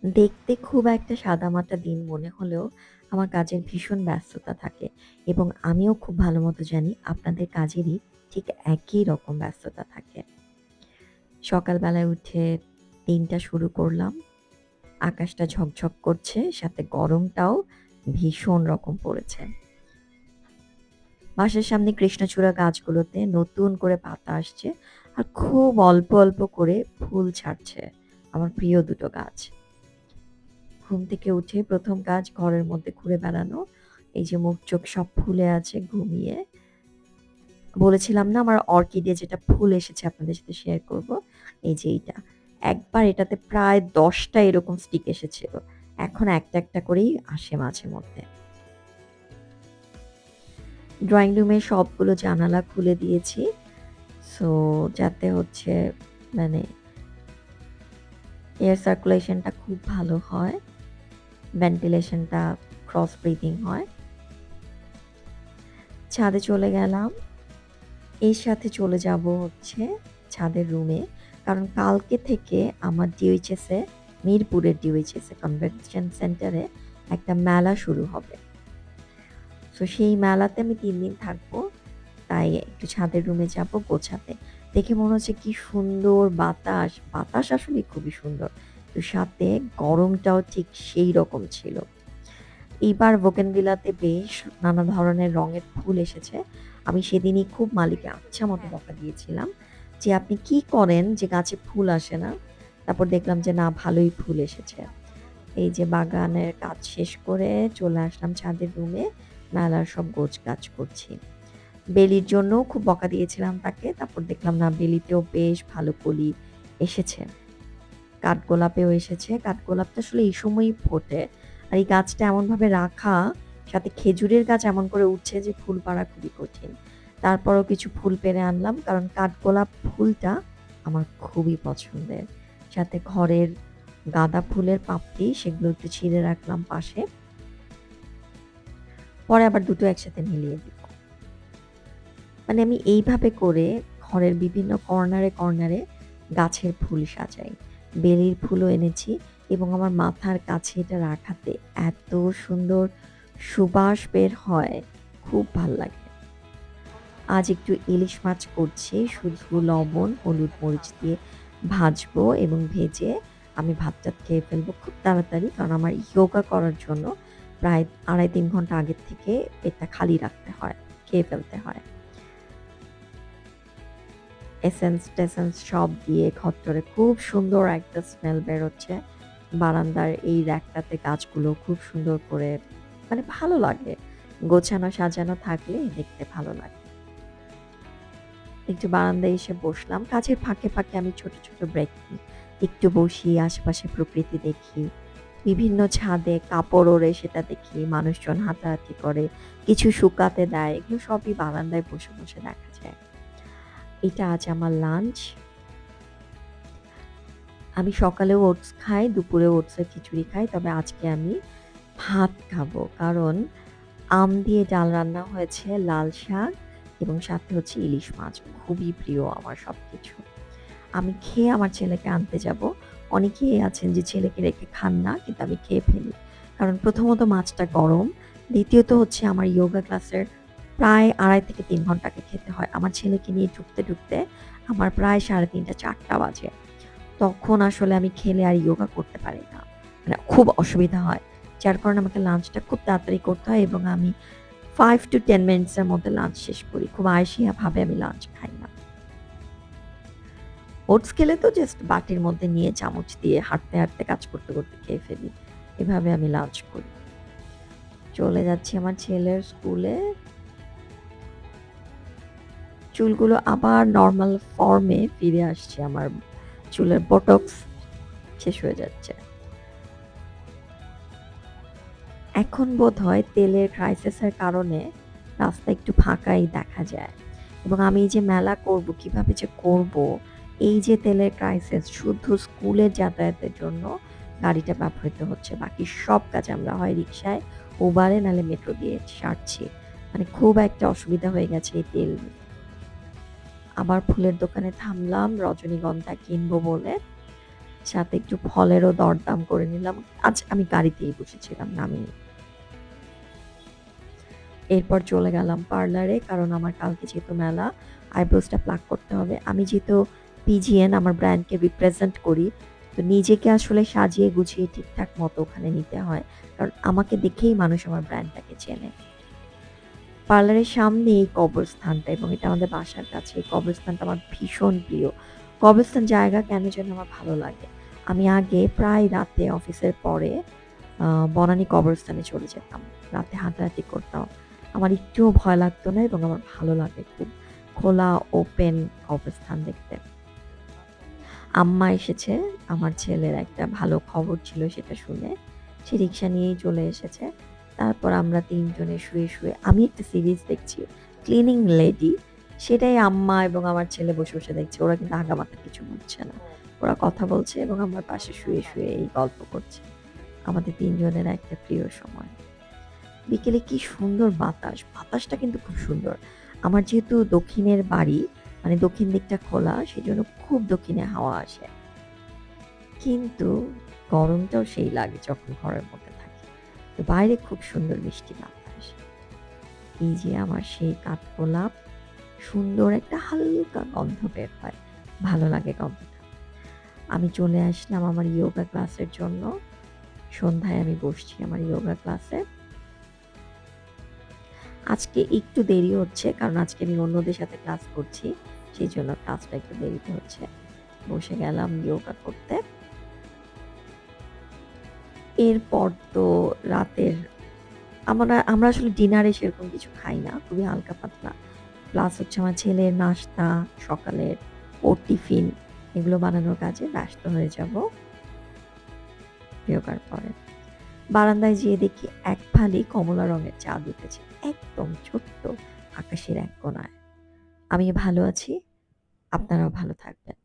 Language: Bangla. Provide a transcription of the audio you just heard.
দেখতে খুব একটা সাদামাটা দিন মনে হলেও আমার কাজের ভীষণ ব্যস্ততা থাকে এবং আমিও খুব ভালো মতো জানি আপনাদের কাজেরই ঠিক একই রকম ব্যস্ততা থাকে। সকালবেলায় উঠে দিনটা শুরু করলাম। আকাশটা ঝকঝক করছে, সাথে গরমটাও ভীষণ রকম পড়েছে। বাসার সামনে কৃষ্ণচূড়া গাছগুলোতে নতুন করে পাতা আসছে আর খুব অল্প অল্প করে ফুল ছাড়ছে। আমার প্রিয় দুটো গাছ। ঘুম থেকে উঠে প্রথম কাজ ঘরের মধ্যে ঘুরে বেড়ানো। এই যে মুখ চোখ সব ফুলে আছে ঘুমিয়ে। বলেছিলাম না আমার অর্কিডে যেটা ফুল এসেছে আপনাদের সাথে শেয়ার করব। এই যে এইটা। একবার এটাতে প্রায় ১০টা এরকম স্টিক এসেছিল। এখন একটা একটা করেই আসে মাঝে মধ্যে। ড্রয়িং রুমের সবগুলো জানালা খুলে দিয়েছি। সো যাতে হচ্ছে মানে এয়ার সার্কুলেশনটা খুব ভালো হয়, ভেন্টিলেশনটা ক্রস ব্রিথিং হয়। ছাদে চলে গেলাম। এর সাথে চলে যাব হচ্ছে ছাদের রুমে। কারণ কালকে থেকে আমার ডিওএইচএস এ মিরপুরের ডিওএইচএস এ কনভেনশন সেন্টারে একটা মেলা শুরু হবে। সো সেই মেলাতে আমি ৩ দিন থাকবো। তাই একটু ছাদের রুমে যাব গোছাতে। দেখে মনে হচ্ছে কি সুন্দর বাতাস। বাতাস আসলেই খুবই সুন্দর। তো সাথে গরমটাও ঠিক সেই রকম ছিল। এইবার বোগেনভিলাতে বেশ নানা ধরনের রঙের ফুল এসেছে। আমি সেদিনই খুব মালিকে আচ্ছা মতো বকা দিয়েছিলাম যে, "আপনি কি করেন যে গাছে ফুল আসে না?" তারপর দেখলাম যে না ভালোই ফুল এসেছে। এই যে বাগানের কাজ শেষ করে চলে আসলাম ছাদের রুমে। মেলার সব গোছগাছ করছি। বেলির জন্যও খুব বকা দিয়েছিলাম তাকে। তারপর দেখলাম না বেলিতেও বেশ ভালো কলি এসেছে। কাঠগোলাপেও এসেছে। কাঠগোলাপটা আসলে এই সময়ই ফোটে। আর এই গাছটা এমনভাবে রাখা, সাথে খেজুরের গাছ এমন করে উঠছে যে ফুল পাড়া খুবই কঠিন। তারপরও কিছু ফুল পেড়ে আনলাম কারণ কাঠগোলাপ ফুলটা আমার খুবই পছন্দের। সাথে ঘরের গাঁদা ফুলের পাপড়ি সেগুলো একটু ছিঁড়ে রাখলাম পাশে। পরে আবার দুটো একসাথে মিলিয়ে দিব। মানে আমি এইভাবে করে ঘরের বিভিন্ন কর্নারে গাছের ফুল সাজাই। বেলির ফুলও এনেছি এবং আমার মাথার কাছে এটা রাখাতে এত সুন্দর সুবাস বের হয়, খুব ভাল লাগে। আজ একটু ইলিশ মাছ করছি, শুধু লবণ, হলুদ, মরিচ দিয়ে ভাজবো এবং ভেজে আমি ভাত-টাত খেয়ে ফেলবো খুব তাড়াতাড়ি। কারণ আমার ইয়োগা করার জন্য প্রায় ২.৫-৩ ঘন্টা আগের থেকে পেটটা খালি রাখতে হয়, খেয়ে ফেলতে হয়। এসেন্স-টেসেন্স সব দিয়ে ঘরটরে খুব সুন্দর একটা স্মেল বেরোচ্ছে। বারান্দার এই র‍্যাকটাতে গাছগুলো খুব সুন্দর করে মানে ভালো লাগে। গোছানো সাজানো থাকলে দেখতে ভালো লাগে। একটু বারান্দায় এসে বসলাম। কাজের ফাঁকে আমি ছোট ব্রেক নিই। একটু বসি, আশেপাশে প্রকৃতি দেখি। বিভিন্ন ছাদে কাপড় ওড়ে সেটা দেখি। মানুষজন হাঁটাহাঁটি করে, কিছু শুকাতে দেয়। এগুলো সবই বারান্দায় বসে দেখা যায়। এটা আজ আমার লাঞ্চ। আমি সকালেও ওটস খাই, দুপুরেও ওটসের খিচুড়ি খাই। তবে আজকে আমি ভাত খাবো। কারণ আম দিয়ে ডাল রান্না হয়েছে, লাল শাক এবং সাথে হচ্ছে ইলিশ মাছ। খুবই প্রিয় আমার সবকিছু। আমি খেয়ে আমার ছেলেকে আনতে যাবো। অনেকেই আছেন যে ছেলেকে রেখে খান না, কিন্তু আমি খেয়ে ফেলি। কারণ প্রথমত মাছটা গরম, দ্বিতীয়ত হচ্ছে আমার ইয়োগা ক্লাসের প্রায় ২.৫ থেকে ৩ ঘন্টা আগে খেতে হয়। আমার ছেলেকে নিয়ে ঢুকতে আমার প্রায় ৩:৩০-৪টা বাজে। তখন আসলে আমি খেলে আর ইয়োগা করতে পারি না। মানে খুব অসুবিধা হয়। যার কারণে আমাকে লাঞ্চটা খুব তাড়াতাড়ি করতে হয় এবং আমি 5 to 10 মিনিটস এর মধ্যে লাঞ্চ শেষ করি। খুব আলসিয়া ভাবে আমি লাঞ্চ খাই না। ওটস খেলে তো জাস্ট বাটির মধ্যে নিয়ে চামচ দিয়ে হাঁটতে কাজ করতে খেয়ে ফেলি। এভাবে আমি লাঞ্চ করি। চলে যাচ্ছি আমার ছেলের স্কুলে। চুলগুলো আবার নরমাল ফর্মে ফিরে আসছে। আমার চুলের বোটক্স শেষ হয়ে যাচ্ছে। এখন বোধহয় তেলের ক্রাইসিস এর কারণে রাস্তা একটু ফাঁকাই দেখা যায়। এবং আমি এই যে মেলা করব, কিভাবে যে করব, এই যে তেলের ক্রাইসিস শুধু স্কুলের যাতায়াতের জন্য গাড়িটা ব্যবহৃত হচ্ছে। বাকি সব কাজ আমরা হয় রিক্সায়, উবারে নাহলে মেট্রো দিয়ে সারছি। মানে খুব একটা অসুবিধা হয়ে গেছে এই তেল নিয়ে। আবার ফুলের দোকানে থামলাম রজনীগন্ধা কিনবো বলে। সাথে একটু ফলেরও দরদাম করে নিলাম। আজ আমি গাড়িতেই বসেছিলাম, নামিনি। এরপর চলে গেলাম পার্লারে, কারণ আমার কালকে যেহেতু মেলা, আইব্রোজটা প্লাক করতে হবে। আমি যেহেতু পিজিএন আমার ব্র্যান্ডকে রিপ্রেজেন্ট করি, তো নিজেকে আসলে সাজিয়ে গুছিয়ে ঠিকঠাক মতো ওখানে নিতে হয়, কারণ আমাকে দেখেই মানুষ আমার ব্র্যান্ডটাকে চেনে। পার্লারের সামনে এই কবরস্থানটা, এবং এটা আমাদের বাসার কাছে। এই কবরস্থানটা আমার ভীষণ প্রিয়। কবরস্থান জায়গা কেন যেন আমার ভালো লাগে। আমি আগে প্রায় রাতে অফিসের পরে বনানী কবরস্থানে চলে যেতাম। রাতে হাঁটাহাঁটি করতাম। আমার একটুও ভয় লাগতো না, এবং আমার ভালো লাগে খুব খোলা ওপেন কবরস্থান দেখতে। আম্মা এসেছে, আমার ছেলের একটা ভালো খবর ছিল সেটা শুনে। সে রিক্সা নিয়েই চলে এসেছে। তারপর আমরা ৩ জনে শুয়ে আমি একটা সিরিজ দেখছি, 'ক্লিনিং লেডি'। সেটাই আম্মা এবং আমার ছেলে বসে দেখছে। ওরা কিন্তু আগামাথা কিছু বুঝছে না। ওরা কথা বলছে এবং আমার পাশে শুয়ে এই গল্প করছে। আমাদের ৩ জনের একটা প্রিয় সময়। বিকেলে কি সুন্দর বাতাস! বাতাসটা কিন্তু খুব সুন্দর। আমার যেহেতু দক্ষিণের বাড়ি, মানে দক্ষিণ দিকটা খোলা, সেজন্য খুব দক্ষিণে হাওয়া আসে। কিন্তু গরমটাও সেই লাগে যখন ঘরের মধ্যে থাকি। তো বাইরে খুব সুন্দর মিষ্টি বাতাস। এই যে আমার সেই কাঠগোলাপ, সুন্দর একটা হালকা গন্ধ বের হয়। ভালো লাগে গন্ধটা। আমি চলে আসলাম আমার ইয়োগা ক্লাসের জন্য। সন্ধ্যায় আমি বসছি আমার ইয়োগা ক্লাসে। আজকে একটু দেরি হচ্ছে, কারণ আজকে আমি অন্যদের সাথে ক্লাস করছি। সেইজন্য ক্লাসটা একটু দেরিতে হচ্ছে। বসে গেলাম ইয়োগা করতে। এরপর তো রাতের আমরা আসলে ডিনারে সেরকম কিছু খাই না। খুবই হালকা পাতলা। প্লাস হচ্ছে আমার ছেলের নাস্তা, সকালের ওর টিফিন, এগুলো বানানোর কাজে ব্যস্ত হয়ে যাব ইয়োগার পরে। বারান্দায় যেয়ে দেখি এক ফালি কমলা রঙের চাঁদ উঠেছে। একদম ছোট্ট আকাশের এক কোণায়। আমি ভালো আছি। আপনারাও ভালো থাকবেন।